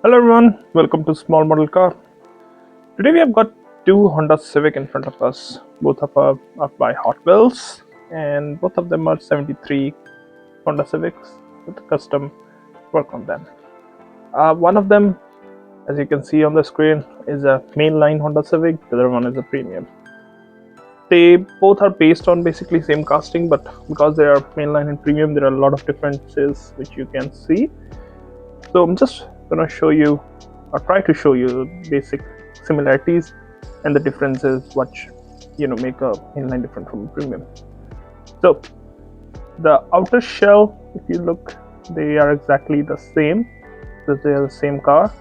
Hello everyone, welcome to Small Model Car. Today we have got two Honda Civic in front of us. Both are by Hotwheels, and both of them are 73 Honda Civics with custom work on them. One of them, as you can see on the screen, is a mainline Honda Civic. The other one is a premium. They both are based on basically same casting, but because they are mainline and premium, there are a lot of differences which you can see. So I'm just gonna show you or try to show you basic similarities and the differences which make a inline different from a premium. So the outer shell, if you look, they are exactly the same because they are the same car.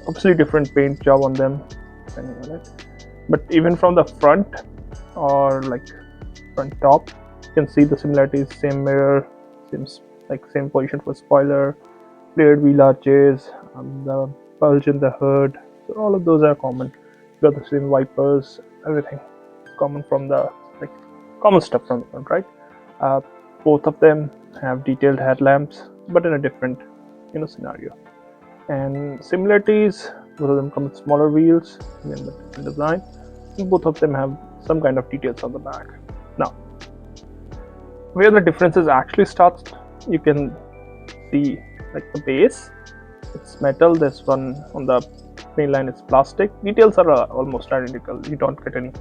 Obviously different paint job on them depending on it, but even from the front or like front top, you can see the similarities. Same mirror, same position for spoiler, flared wheel arches, the bulge in the hood. So all of those are common. You got the same wipers, everything is common from the common stuff from the front, right? Both of them have detailed headlamps, but in a different scenario. And similarities: both of them come with smaller wheels, again with different design. And both of them have some kind of details on the back. Now, where the differences actually starts, you can see like the base, it's metal. This one on the mainline is plastic. Details are almost identical. You don't get any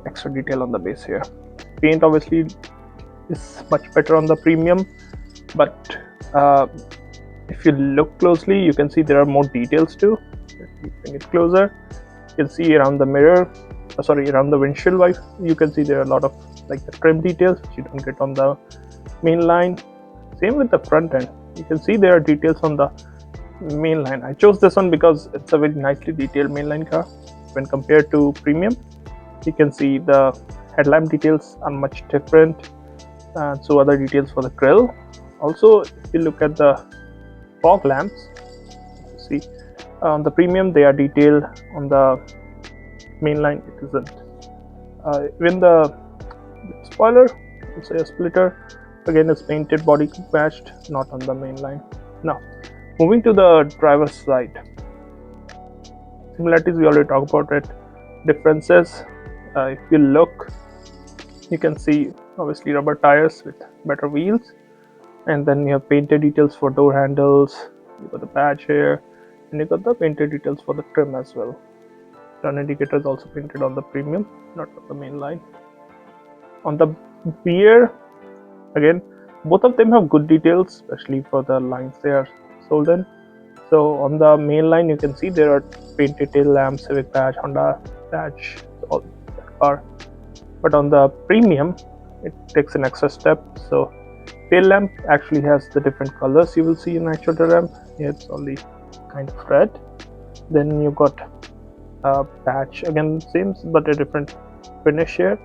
extra detail on the base here. Paint obviously is much better on the premium, but if you look closely, you can see there are more details too. If you bring it closer, you can see around the mirror, around the windshield wipe, you can see there are a lot of like the trim details which you don't get on the mainline. Same with the front end. You can see there are details on the mainline. I chose this one because it's a very nicely detailed mainline car. When compared to premium, you can see the headlamp details are much different, and so other details for the grille. Also, if you look at the fog lamps, you see on the premium they are detailed. On the mainline it isn't. Even the spoiler, let's say a splitter, again is painted body matched, not on the main line. Now moving to the driver's side, similarities we already talked about it. Differences, if you look, you can see obviously rubber tires with better wheels, and then you have painted details for door handles. You got the badge here, and you got the painted details for the trim as well. Turn indicator is also painted on the premium, not on the main line. On the rear, again, both of them have good details, especially for the lines they are sold in. So on the main line, you can see there are painted tail lamps, Civic badge, Honda badge, all that car. But on the premium, it takes an extra step. So tail lamp actually has the different colors you will see in actual tail lamp. Here it's only kind of red. Then you got a badge, again same but a different finish here.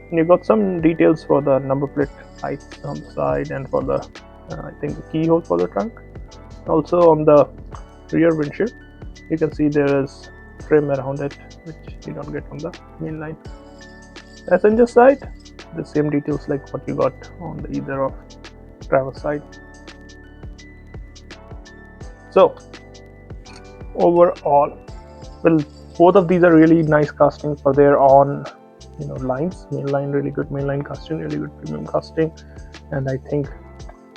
And you got some details for the number plate lights on the side and for the I think the keyhole for the trunk. Also on the rear windshield, you can see there is trim around it which you don't get on the main line. Passenger side, the same details like what you got on the either of driver's side. So overall, well, both of these are really nice casting for their own lines. Mainline, really good mainline casting, really good premium casting, and I think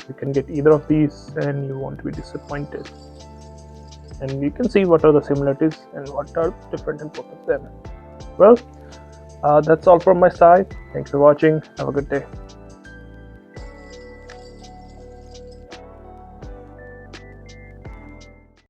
you can get either of these and you won't be disappointed. And you can see what are the similarities and what are different in both of them. Well, that's all from my side. Thanks for watching. Have a good day.